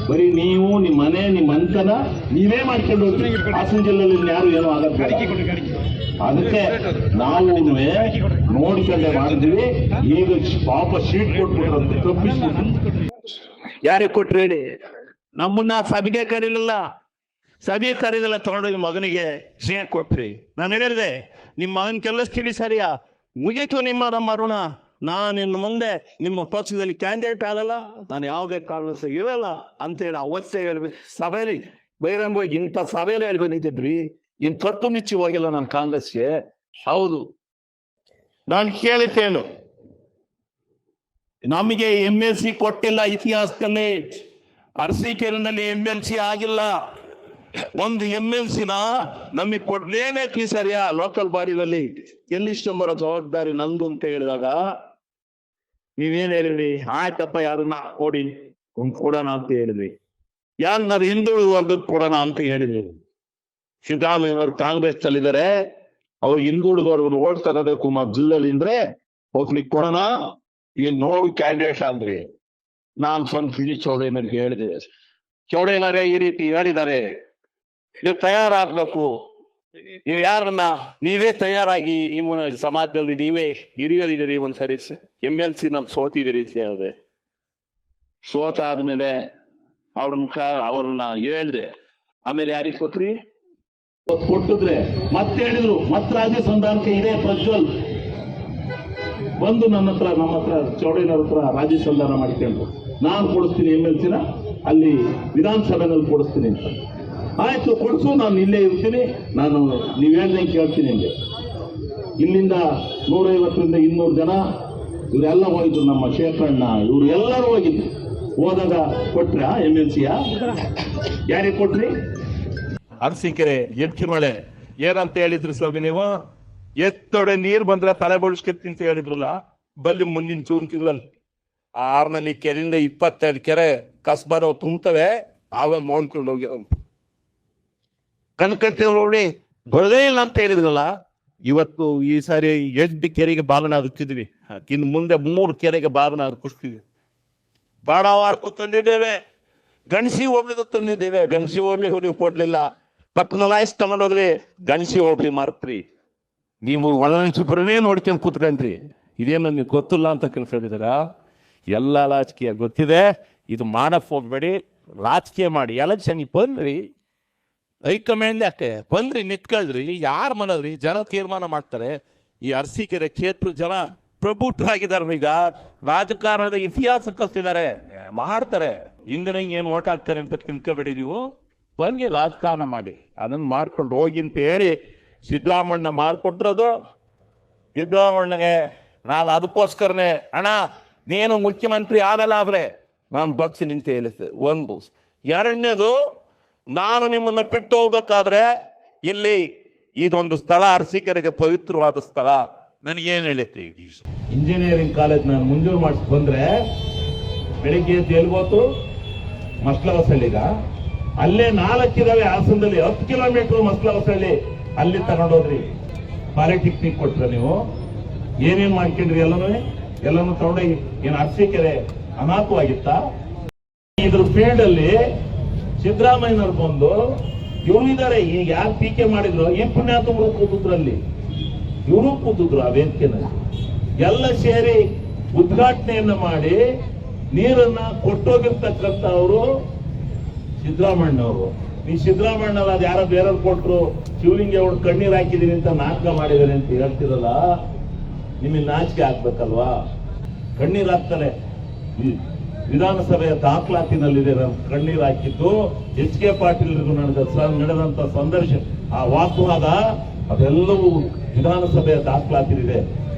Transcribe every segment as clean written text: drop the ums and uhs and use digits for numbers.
ಬರೀ ನೀವು ನಿಮ್ಮ ಮನೆ ನಿಮ್ಮ ಅಂತನ ನೀವೇ ಮಾಡ್ಕೊಂಡು ಹೋಗ್ರಿ. ಹಾಸನ ಜಿಲ್ಲೆಯಲ್ಲಿ ಯಾರು ಏನೋ ಆಗತ್ತೆ. ಅದಕ್ಕೆ ನಾವು ನೋಡ್ಕೊಂಡೆ ಮಾಡಿದ್ವಿ. ಈಗ ಪಾಪ ಶೀಟ್ ಕೊಟ್ಬಿಟ್ರಂತೆ, ತಪ್ಪಿಸ್ಬಿಟ್ಟು. ಯಾರಿಗೆ ಕೊಟ್ರಿ ಹೇಳಿ? ನಮ್ಮನ್ನ ಸಭೆಗೆ ಕರೀಲಿಲ್ಲ, ಸಭೆ ಕರೀಲಿಲ್ಲ, ತಗೊಂಡೋಗಿ ಮಗನಿಗೆ ಸಿಂಹ ಕೊಟ್ರಿ. ನಾನು ಹೇಳಿದೆ, ನಿಮ್ಮ ಮಗನ ಕೆಲಸಕ್ಕೆ ಸರಿಯಾ ಮುಗೀತು ನಿಮ್ಮ ಋಣ. ನಾನು ಇನ್ನು ಮುಂದೆ ನಿಮ್ಮ ಪಕ್ಷದಲ್ಲಿ ಕ್ಯಾಂಡಿಡೇಟ್ ಆಗಲ್ಲ, ನಾನು ಯಾವುದೇ ಕಾರಣಕ್ಕೂ ಇರಲ್ಲ ಅಂತೇಳಿ ಅವತ್ತೇ ಹೇಳ್ಬೇಕು. ಸಭೆಯಲ್ಲಿ ಬಹಿರಂಗ ಇಂಥ ಸಭೆಯಲ್ಲಿ ಹೇಳಿ ಬಂದಿದ್ರಿ. ಇನ್ ಕತ್ತು ಮುಚ್ಚಿ ಹೋಗಿಲ್ಲ ನಾನು ಕಾಂಗ್ರೆಸ್ಗೆ. ಹೌದು, ನಾನು ಕೇಳಿದ್ದೇನು, ನಮಗೆ MLC ಕೊಟ್ಟಿಲ್ಲ ಇತಿಹಾಸದಲ್ಲಿ. ಅರಸೀಕೆರೆನಲ್ಲಿ MLC ಆಗಿಲ್ಲ. ಒಂದು MLCನ ನಮಗೆ ಕೊಡ್ಲೇಬೇಕು ಸರಿಯಾ ಲೋಕಲ್ ಬಾಡಿಯಲ್ಲಿ. ಎಲ್ಲಿಷ್ಟು ಬರೋ ಜವಾಬ್ದಾರಿ ನಂದು ಅಂತ ಹೇಳಿದಾಗ ನೀವೇನ್ ಹೇಳಿದ್ರಿ? ಆಯ್ತಪ್ಪ, ಯಾರನ್ನ ಕೊಡೋಣ ಅಂತ ಹೇಳಿದ್ವಿ. ಯಾರನ್ನಾರು ಹಿಂದುಳಿದ ವರ್ಗಕ್ಕೆ ಕೊಡೋಣ ಅಂತ ಹೇಳಿದ್ವಿ. ಸಿದ್ದರಾಮಯ್ಯನವರು ಕಾಂಗ್ರೆಸ್ ಅಲ್ಲಿದ್ದಾರೆ, ಅವ್ರು ಹಿಂದುಳಿದವ್ರು ಓಟ್ ತರಬೇಕು ಜಿಲ್ಲೆಯಲ್ಲಿ ಅಂದ್ರೆ ಹೋಗ್ಲಿಕ್ಕೆ ಕೊಡೋಣ, ಈಗ ನೋಡಿ ಕ್ಯಾಂಡಿಡೇಟ್ ಅಂದ್ರಿ. ನಾನು ಸ್ವಂತ ಚೌಡಯ್ಯನವ್ರಿಗೆ ಹೇಳಿದೆ, ಚೌಡಯ್ಯನವರೇ ಈ ರೀತಿ ಹೇಳಿದ್ದಾರೆ, ನೀವು ತಯಾರಾಗ್ಬೇಕು, ನೀವು ಯಾರನ್ನ ನೀವೇ ತಯಾರಾಗಿ ಈ ಸಮಾಜದಲ್ಲಿ ನೀವೇ ಹಿರಿಯರಿದ್ದೀರಿ. ಒಂದ್ಸರಿ MLC ನಮ್ ಸೋತಿದ್ದೀರಿ ಹೇಳಿದೆ. ಸೋತಾದ್ಮೇಲೆ ಅವ್ರನ್ನ ಹೇಳ್ದೆ. ಆಮೇಲೆ ಯಾರಿಗೆ ಕೊಟ್ರಿ? ಕೊಟ್ಟಿದ್ರೆ ಮತ್ತೆ ಹೇಳಿದ್ರು, ಮತ್ತೆ ರಾಜ್ಯ ಸಂಧಾನಕ್ಕೆ ಇದೆ ಪ್ರಜ್ವಲ್ ಬಂದು ನಮ್ಮ ಹತ್ರ ಚೌಡಯ್ಯನವ್ರ ಹತ್ರ ರಾಜ್ಯ ಸಂಧಾನ ಮಾಡಿಕೊಂಡು ನಾನು ಕೊಡಿಸ್ತೀನಿ MLCನ, ಅಲ್ಲಿ ವಿಧಾನಸಭೆನಲ್ಲಿ ಕೊಡಿಸ್ತೀನಿ ಅಂತ. ಆಯ್ತು, ಕೊಡಿಸು, ನಾನು ಇಲ್ಲೇ ಇರ್ತೀನಿ, ನಾನು ನೀವ್ ಹೇಳ್ದಂಗೆ ಕೇಳ್ತೀನಿ ಅಂದೆ. ಇಲ್ಲಿಂದ 150ರಿಂದ 200 ಜನ ಇವರೆಲ್ಲ ಹೋಗಿದ್ರು, ನಮ್ಮ ಶೇಖರಣ್ಣ ಇವ್ರು ಎಲ್ಲರೂ ಹೋಗಿದ್ರು. ಹೋದಾಗ ಕೊಟ್ರ MLCಯ? ಯಾರಿಗೆ ಕೊಟ್ರಿ? ಅರಸೀಕೆರೆ ಎಚ್ಚಿಮಳೆ ಏನಂತ ಹೇಳಿದ್ರು ಸ್ವಾಮಿ ನೀವು? ಎತ್ತೊಡೆ ನೀರ್ ಬಂದ್ರೆ ತಲೆ ಬಳಸ್ಕತ್ತಿ ಅಂತ ಹೇಳಿದ್ರಲ್ಲ. ಬಲ್ಲಿ ಮುಂದಿನ ಜೂನ್ ತಿಂಗಳಲ್ಲಿ 6ನೇ ಕೆರೆಯಿಂದ 22 ಕೆರೆ ಕಸ್ಬಾರ ತುಂಬುತ್ತವೆ. ಆವಾಗ ನೋಡ್ಕೊಂಡು ಹೋಗಿ ಕನ್ಕಟ್ಟಿ ನೋಡಿ ಬರದೇ ಇಲ್ಲ ಅಂತ ಹೇಳಿದ್ರಲ್ಲ. ಇವತ್ತು ಈ ಸಾರಿ 8 ಕೆರೆಗೆ ಬಾಲನ ಅದಕ್ಕಿದ್ವಿ. ಇನ್ನು ಮುಂದೆ 3 ಕೆರೆಗೆ ಬಾಲನ ಅದಕ್ಕಿಸ್ತೀವಿ. ಬಾಡವಾರ್ಕು ತಂದಿದ್ದೇವೆ, ಗಣಸಿ ಹೋಗ್ಲಿದ್ದು ತಂದಿದ್ದೇವೆ. ಗಣಸಿ ಹೋಗ್ಲಿ ನೀವು ಕೊಡ್ಲಿಲ್ಲ, ಪಕ್ಕದ ಲಾಯ್ಸ್ ತಗೊಂಡೋಗ್ರಿ, ಗಣಸಿ ಹೋಗ್ಲಿ ಮಾರ್ತ್ರಿ. ನೀವು ಒಳನೇ ನೋಡ್ಕೊಂಡು ಕೂತ್ಕೊಂಡ್ರಿ. ಇದೇನು ನಿಮ್ಗೆ ಗೊತ್ತಿಲ್ಲ ಅಂತ ಕೆಲಸ ಹೇಳಿದಾರ? ಎಲ್ಲ ರಾಜಕೀಯ ಗೊತ್ತಿದೆ. ಇದು ಮಾಡಕ್ ಹೋಗ್ಬೇಡಿ, ರಾಜಕೀಯ ಮಾಡಿ. ಎಲೆಕ್ಷನ್ ಬಂದ್ರಿ, ಹೈಕಮಾಂಡ್ ಯಾಕೆ ಬಂದ್ರಿ, ನಿಂತ್ಕೊಳ್ರಿ, ಯಾರು ಮನದ್ರಿ? ಜನ ತೀರ್ಮಾನ ಮಾಡ್ತಾರೆ. ಈ ಅರಸೀಕೆರೆ ಕ್ಷೇತ್ರ ಜನ ಪ್ರಬುದ್ಧರಾಗಿದ್ದಾರೆ. ಈಗ ರಾಜಕಾರಣದ ಇತಿಹಾಸ ಕಲ್ತಿದ್ದಾರೆ, ಮಾಡ್ತಾರೆ. ಹಿಂದಿನ ಏನು ಓಟ್ ಹಾಕ್ತಾರೆ ಅಂತ ತಿಳ್ಕೊಬೇಡಿ ನೀವು. ಬನ್ನಿ ರಾಜಕಾರಣ ಮಾಡಿ, ಅದನ್ನ ಮಾಡ್ಕೊಂಡು ಹೋಗಿ ಅಂತ ಹೇಳಿ ಸಿದ್ದರಾಮಣ್ಣ ಮಾಡ್ಕೊಟ್ರದು. ಸಿದ್ದರಾಮಣ್ಣಗೆ ನಾನು ಅದಕ್ಕೋಸ್ಕರನೇ, ಅಣ್ಣ ನೀನು ಮುಖ್ಯಮಂತ್ರಿ ಆಗಲ್ಲ ಆದ್ರೆ ನಾನು ಬಗ್ಸಿ ನಿಂತ ಹೇಳಿದ್ದೆ. ಒಂದು. ಎರಡನೇದು, ನಾನು ನಿಮ್ಮನ್ನ ಬಿಟ್ಟು ಹೋಗ್ಬೇಕಾದ್ರೆ ಇಲ್ಲಿ ಇದೊಂದು ಸ್ಥಳ ಅರಸೀಕೆರೆಗೆ ಪವಿತ್ರವಾದ ಸ್ಥಳ. ನನಗೇನು ಹೇಳುತ್ತೆ? ಇಂಜಿನಿಯರಿಂಗ್ ಕಾಲೇಜ್ ನಾನು ಮುಂಜೂರು ಮಾಡಿಸ್ ಬಂದ್ರೆ ಬೆಳಿಗ್ಗೆ ಎಲ್ಗೋತು ಮಸ್ಲವಸಳ್ಳಿಗ, ಅಲ್ಲೇ 4 ಇದಾವೆ. ಹಾಸನದಲ್ಲಿ 10 ಕಿಲೋಮೀಟರ್ ಮಸ್ಲವಸಳ್ಳಿ, ಅಲ್ಲಿ ತಗೊಂಡೋದ್ರಿ. ಪಾಲಿಟೆಕ್ನಿಕ್ ಕೊಟ್ರ ನೀವು? ಏನೇನ್ ಮಾಡ್ಕೊಂಡ್ರಿ? ಎಲ್ಲನೂ ತಗೊಂಡೋಗಿ ಏನ್ ಅರಸೀಕೆರೆ ಅನಾಥವಾಗಿತ್ತ? ಇದ್ರ ಫೀಲ್ಡ್ ಅಲ್ಲಿ ಸಿದ್ದರಾಮಯ್ಯನವ್ರು ಬಂದು ಇವ್ರು ಇದಾರೆ. ಈಗ ಯಾರು ಟೀಕೆ ಮಾಡಿದ್ರು, ಈ ಪುಣ್ಯಾತ್ಮರು ಕೂತಿದ್ರಲ್ಲಿ, ಇವರು ಕೂತಿದ್ರು ಆ ವೇದಿಕೆನಲ್ಲಿ. ಎಲ್ಲ ಸೇರಿ ಉದ್ಘಾಟನೆಯನ್ನ ಮಾಡಿ ನೀರನ್ನ ಕೊಟ್ಟೋಗಿರ್ತಕ್ಕಂಥ ಅವರು ಸಿದ್ದರಾಮಣ್ಣವರು. ಈ ಸಿದ್ದರಾಮಣ್ಣ ಅದು ಯಾರೋ ಬೇರೆಯವ್ರು ಕೊಟ್ರು, ಶಿವಲಿಂಗ ಅವ್ರು ಕಣ್ಣೀರ್ ಹಾಕಿದೀನಿ ಅಂತ ನಾಟಕ ಮಾಡಿದಾರೆ ಅಂತ ಹೇಳ್ತಿರಲ್ಲ, ನಿಮಗೆ ನಾಚಿಕೆ ಆಗ್ಬೇಕಲ್ವಾ? ಕಣ್ಣೀರ್ ಹಾಕ್ತಾರೆ. ವಿಧಾನಸಭೆಯ ದಾಖಲಾತಿನಲ್ಲಿದೆ ಕಣ್ಣೀರ್ ಹಾಕಿದ್ದು. HK ಪಾಟೀಲ್ರಿಗೂ ನಡೆದಂತ ಸಂದರ್ಶನ, ಆ ವಾಗ್ವಾದ ಅದೆಲ್ಲವೂ ವಿಧಾನಸಭೆಯ ದಾಖಲಾತಿನಿದೆ.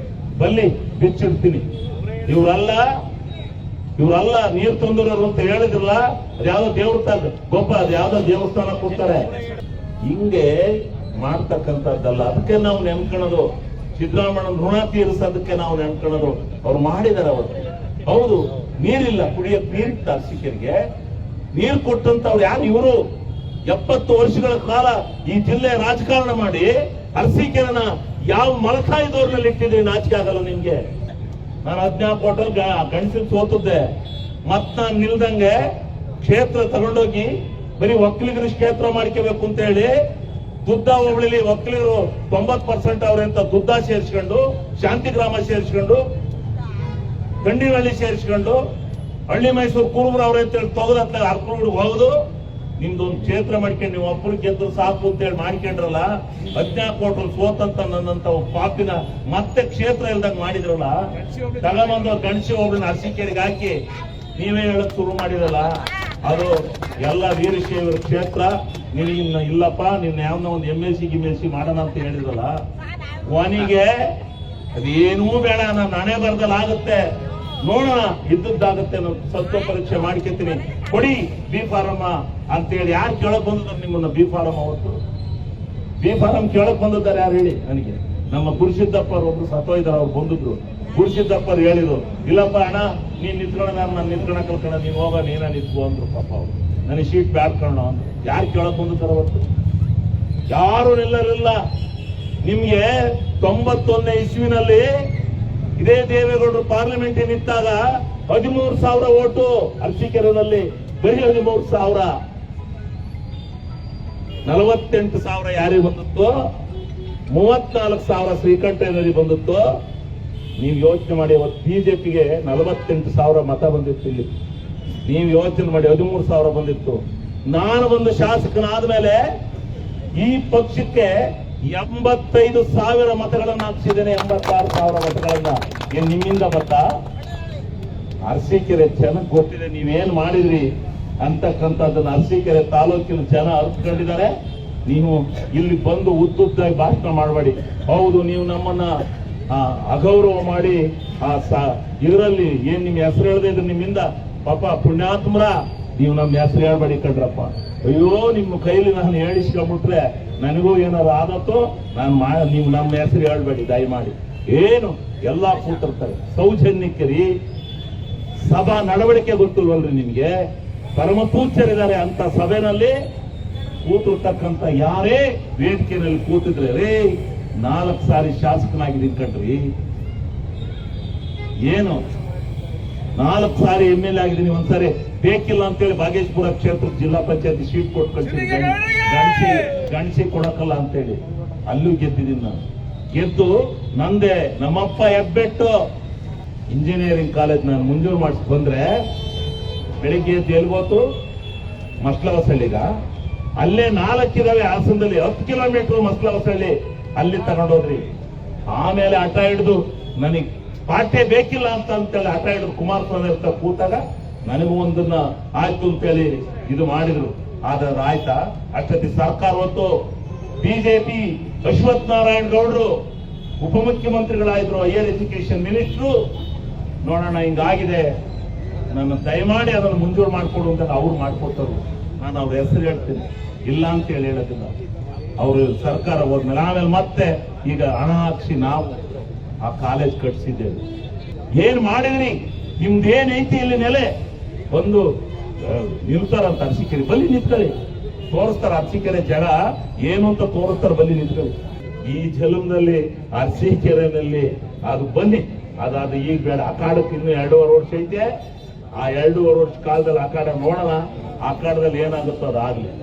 ಬಲ್ಲಿ ಬಿಚ್ಚಿಡ್ತೀನಿ. ಇವರಲ್ಲ ನೀರು ತಂದಿರೋರು ಅಂತ ಹೇಳಿದ್ರಲ್ಲ, ಅದ್ಯಾವ್ದೋ ದೇವಸ್ಥಾನ ಗೊಬ್ಬ, ಅದ್ಯಾವ್ದೋ ದೇವಸ್ಥಾನ ಕೊಡ್ತಾರೆ. ಹಿಂಗೆ ಮಾಡ್ತಕ್ಕಂಥದ್ದಲ್ಲ. ಅದಕ್ಕೆ ನಾವು ನೆನ್ಕೊಳ್ಳೋದು, ಸಿದ್ದರಾಮಣ್ಣನ ಋಣ ತೀರಿಸೋದಕ್ಕೆ ನಾವು ನೆನ್ಕೊಳ್ಳೋದು. ಅವ್ರು ಮಾಡಿದಾರೆ ಅವತ್ತು. ಹೌದು, ನೀರಿಲ್ಲ, ಕುಡಿಯಕ್ಕೆ ನೀರಿತ್ತ ಅರಸೀಕೆರೆಗೆ. ನೀರು ಕೊಟ್ಟಂತವ್ರು ಯಾರು? ಇವರು 70 ವರ್ಷಗಳ ಕಾಲ ಈ ಜಿಲ್ಲೆ ರಾಜಕಾರಣ ಮಾಡಿ ಅರಸೀಕೆರೆನ ಯಾವ ಮಲತಾಯಿದವ್ರನ್ನಲ್ಲಿ ಇಟ್ಟಿದ್ರಿ? ನಾಚಿಕೆ ಆಗಲ್ಲ ನಿಮ್ಗೆ? ನಾನು 14 ಹೋಟೆಲ್ ಗಣಸಿನ ಸೋತದ್ದೆ. ಮತ್ ನಾನು ನಿಲ್ದಂಗೆ ಕ್ಷೇತ್ರ ತಗೊಂಡೋಗಿ ಬರೀ ಒಕ್ಕಲಿಗರ ಕ್ಷೇತ್ರ ಮಾಡ್ಕೋಬೇಕು ಅಂತ ಹೇಳಿ ದುದ್ದ ಹೋಬಳಿಲಿ ಒಕ್ಕಲಿಗರು 90% ಅವ್ರೆ ಅಂತ ದುದ್ದ ಸೇರಿಸ್ಕೊಂಡು, ಶಾಂತಿಗ್ರಾಮ ಸೇರಿಸ್ಕೊಂಡು, ಗಂಡಿನಹಳ್ಳಿ ಸೇರಿಸ್ಕೊಂಡು, ಹಳ್ಳಿ ಮೈಸೂರು ಕುರುಬರು ಅವ್ರೆ ಅಂತ ಹೇಳಿ ತೊಗದತ್ತ ಹರ್ಕೊಂಡು ಹೋಗುದು. ನಿಮ್ದೊಂದು ಕ್ಷೇತ್ರ ಮಾಡ್ಕೊಂಡು ನೀವು ಒಬ್ಬರು ಗೆದ್ದು ಸಾಕು ಅಂತ ಹೇಳಿ ಮಾಡ್ಕೊಂಡ್ರಲ್ಲ, 14 ಕೋಟಿ ಸೋತಂತ ನನ್ನಂತ ಪಾಪಿನ ಮತ್ತೆ ಕ್ಷೇತ್ರ ಇಲ್ದಂಗ್ ಮಾಡಿದ್ರಲ್ಲ, ತಗೊಂಬಂದು ಗಣಸಿ ಒಬ್ಬರನ್ನ ಅರಸೀಕೆರೆಗೆ ಹಾಕಿ ನೀವೇ ಹೇಳಕ್ ಶುರು ಮಾಡಿರಲ್ಲ. ಅದು ಎಲ್ಲ ವೀರಶೈವರ ಕ್ಷೇತ್ರ. ನಿನ್ನ ಇಲ್ಲಪ್ಪ, ನಿನ್ನ ಯಾವನ್ನ ಒಂದು MLC ಮಾಡೋಣ ಅಂತ ಹೇಳಿದ್ರಲ್ಲ, ಕೊನೆಗೆ ಅದೇನೂ ಬೇಡ, ನಾನು ಹಣೆ ಬರದಲ್ಲಿ ಆಗುತ್ತೆ, ನೋಡೋಣ ಇದ್ದದ್ದಾಗುತ್ತೆ, ನಾನು ಸತ್ವ ಪರೀಕ್ಷೆ ಮಾಡ್ಕೊತೀನಿ, ಕೊಡಿ ಬಿ ಫಾರಂ ಅಂತೇಳಿ ಯಾರು ಕೇಳಕ್ ಬಂದಿದ್ದಾರೆ ನಿಮ್ಮನ್ನ? ಬಿ ಫಾರಂ ಅವತ್ತು ಬಿ ಫಾರಂ ಕೇಳಕ್ ಬಂದಿದ್ದಾರೆ ಯಾರು ಹೇಳಿ ನನಗೆ? ನಮ್ಮ ಗುರುಸಿದ್ದಪ್ಪ ಒಬ್ರು ಸತ್ತೋಯ್ದಾರ, ಅವ್ರು ಬಂದಿದ್ರು. ಗುರುಸಿದ್ದಪ್ಪರು ಹೇಳಿದ್ರು, ಇಲ್ಲಪ್ಪ ಅಣ್ಣ ನೀನ್ ನಿಂತ್ಕೊಳ್ಳ, ನಾನು ನಿಂತ್ಕೊಳಕ್ ಕಳ್ಕೊಂಡ, ನೀನ್ ಹೋಗ, ನೀನ ನಿಂತ್ಕೊ ಅಂದ್ರು. ಪಾಪ ಅವ್ರು ನನಗೆ ಶೀಟ್ ಬ್ಯಾಡ್ಕೊಳ್ಳೋಣ ಅಂದ್ರು. ಯಾರು ಕೇಳಕ್ ಬಂದಿದ್ದಾರೆ ಅವತ್ತು? ಯಾರು ನಿಲ್ಲಲಿಲ್ಲ. ನಿಮ್ಗೆ 91ನೇ ಇಸ್ವಿನಲ್ಲಿ ಇದೇ ದೇವೇಗೌಡರು ಪಾರ್ಲಿಮೆಂಟ್ ನಿಂತಾಗ 13,000 ಓಟು ಅರಸೀಕೆರೆನಲ್ಲಿ, ಬರೀ 13,000. 48,000 ಯಾರಿಗೆ ಬಂದಿತ್ತು? 34,000 ಶ್ರೀಕಂಠಯ್ಯನಲ್ಲಿ ಬಂದಿತ್ತು. ನೀವು ಯೋಚನೆ ಮಾಡಿ, ಅವತ್ತು ಬಿಜೆಪಿಗೆ 48,000 ಮತ ಬಂದಿತ್ತು ಇಲ್ಲಿ. ನೀವು ಯೋಚನೆ ಮಾಡಿ, 13,000 ಬಂದಿತ್ತು. ನಾನು ಒಂದು ಶಾಸಕನಾದ್ಮೇಲೆ ಈ ಪಕ್ಷಕ್ಕೆ 85,000 ಮತಗಳನ್ನ ಹಾಕ್ಸಿದ್ದೇನೆ. 86,000 ಮತಗಳನ್ನ. ಏನ್ ನಿಮ್ಮಿಂದ ಮತ? ಅರಸೀಕೆರೆ ಚೆನ್ನಾಗಿ ಗೊತ್ತಿದೆ ನೀವೇನ್ ಮಾಡಿದ್ರಿ ಅಂತಕ್ಕಂಥದ್ದನ್ನ. ಅರಸೀಕೆರೆ ತಾಲೂಕಿನ ಜನ ಅರ್ತ್ಕೊಂಡಿದ್ದಾರೆ. ನೀವು ಇಲ್ಲಿ ಬಂದು ಉದ್ದುದ್ದಾಗಿ ಭಾಷಣ ಮಾಡಬೇಡಿ. ಹೌದು, ನೀವು ನಮ್ಮನ್ನ ಅಗೌರವ ಮಾಡಿ ಇದರಲ್ಲಿ ಏನ್ ನಿಮ್ ಹೆಸರು ಹೇಳದೆ ಇದ್ರೆ ನಿಮ್ಮಿಂದ ಪಾಪ ಪುಣ್ಯಾತ್ಮರ, ನೀವು ನಮ್ಮ ಹೆಸರು ಹೇಳ್ಬೇಡಿ ಕಣ್ರಪ್ಪ. ಅಯ್ಯೋ, ನಿಮ್ಮ ಕೈಲಿ ನಾನು ಹೇಳಿಸ್ಕೊಂಡ್ಬಿಟ್ರೆ ನನಗೂ ಏನಾದ್ರು ಆದತ್ತೋ, ನೀವು ನಮ್ಮ ಹೆಸರು ಹೇಳ್ಬೇಡಿ ದಯಮಾಡಿ. ಏನು ಎಲ್ಲಾ ಕೂತಿರ್ತಾರೆ ಸೌಜನ್ಯಕ್ಕೆ ರೀ. ಸಭಾ ನಡವಳಿಕೆ ಗೊತ್ತಿಲ್ವಲ್ರಿ ನಿಮ್ಗೆ? ಪರಮ ಪೂಜ್ಯರಿದ್ದಾರೆ ಅಂತ ಸಭೆನಲ್ಲಿ ಕೂತಿರ್ತಕ್ಕಂಥ ಯಾರೇ ವೇದಿಕೆಯಲ್ಲಿ ಕೂತಿದ್ರೆ ರೇ, 4 ಸಾರಿ ಶಾಸಕನಾಗಿದ್ದೀನಿ ಕಣ್ರಿ. ಏನು 4 ಸಾರಿ MLA ಆಗಿದ್ದೀನಿ. ಒಂದ್ಸಾರಿ ಬೇಕಿಲ್ಲ ಅಂತೇಳಿ ಬಾಗೇಶ್ಪುರ ಕ್ಷೇತ್ರ ಜಿಲ್ಲಾ ಪಂಚಾಯತ್ ಸೀಟ್ ಕೊಟ್ಟು ಕಳ್ಸಿದ್ದೀನಿ, ಗಣಸಿ ಕೊಡಕಲ್ಲ ಅಂತೇಳಿ. ಅಲ್ಲೂ ಗೆದ್ದಿದ್ದೀನಿ ನಾನು. ಗೆದ್ದು ನಂದೆ ನಮ್ಮಪ್ಪ ಹೆಬ್ಬೆಟ್ಟು ಇಂಜಿನಿಯರಿಂಗ್ ಕಾಲೇಜ್ ನಾನು ಮುಂಜೂರು ಮಾಡಿಸ್ ಬಂದ್ರೆ, ಬೆಳಿಗ್ಗೆ ಎದ್ದು ಎಲ್ಗೋತು ಮಸ್ಲವಸಳ್ಳಿಗ, ಅಲ್ಲೇ 4 ಇದಾವೆ ಹಾಸನದಲ್ಲಿ. 10 ಕಿಲೋಮೀಟರ್ ಮಸ್ಲವಸಳ್ಳಿ, ಅಲ್ಲಿ ತಗೊಂಡೋದ್ರಿ. ಆಮೇಲೆ ಹಠ ಹಿಡಿದು ನನಗೆ ಪಾಠ್ಯ ಬೇಕಿಲ್ಲ ಅಂತೇಳಿ ಹಠ ಹಿಡಿದು ಕುಮಾರಸ್ವಾಮಿ ಅಂತ ಕೂತಾಗ ನನಗೂ ಒಂದನ್ನ ಆಯ್ತು ಅಂತೇಳಿ ಇದು ಮಾಡಿದ್ರು. ಆದ್ರೆ ಆಯ್ತಾ? ಅಷ್ಟೊತ್ತಿ ಸರ್ಕಾರ ಹೊತ್ತು ಬಿಜೆಪಿ ಅಶ್ವಥ್ ನಾರಾಯಣ ಗೌಡರು ಉಪಮುಖ್ಯಮಂತ್ರಿಗಳಾದ್ರು, ಹೈಯರ್ ಎಜುಕೇಶನ್ ಮಿನಿಸ್ಟ್ರು. ನೋಡೋಣ ಹಿಂಗಾಗಿದೆ, ನನ್ನ ದಯಮಾಡಿ ಅದನ್ನು ಮಂಜೂರು ಮಾಡಿಕೊಡು ಅಂತ ಅವ್ರು ಮಾಡ್ಕೊಡ್ತಾರೆ. ನಾನು ಅವ್ರ ಹೆಸರು ಹೇಳ್ತೀನಿ, ಇಲ್ಲ ಅಂತ ಹೇಳೋದಿಲ್ಲ. ಅವರು ಸರ್ಕಾರ ಹೋದ್ಮೇಲೆ ಆಮೇಲೆ ಮತ್ತೆ ಈಗ ಹಣ ಹಾಕ್ಸಿ ನಾವು ಆ ಕಾಲೇಜ್ ಕಟ್ಸಿದ್ದೇವೆ. ಏನ್ ಮಾಡಿದ್ರಿ? ನಿಮ್ದೇನೈತಿ ಇಲ್ಲಿ ನೆಲೆ? ಒಂದು ನಿಲ್ತಾರಂತ ಅರಸೀಕೆರೆ, ಬಲ್ಲಿ ನಿಂತ್ಕೊಳ್ಳಿ, ತೋರಿಸ್ತಾರ ಅರಸೀಕೆರೆ ಜನ ಏನು ಅಂತ ತೋರಿಸ್ತಾರ, ಬಲ್ಲಿ ನಿಂತ್ಕೊಳ್ಳಿ. ಈ ಜಲಂನಲ್ಲಿ ಅರಸೀಕೆರೆನಲ್ಲಿ ಅದು ಬನ್ನಿ, ಅದಾದ ಈಗ ಬೇಡ. ಅಖಾಡಕ್ಕೆ ಇನ್ನು 2.5 ವರ್ಷ ಐತೆ. ಆ 2.5 ವರ್ಷ ಕಾಲದಲ್ಲಿ ಅಖಾಡ ನೋಡೋಣ, ಅಖಾಡದಲ್ಲಿ ಏನಾಗುತ್ತೋ ಅದಾಗ್ಲಿ.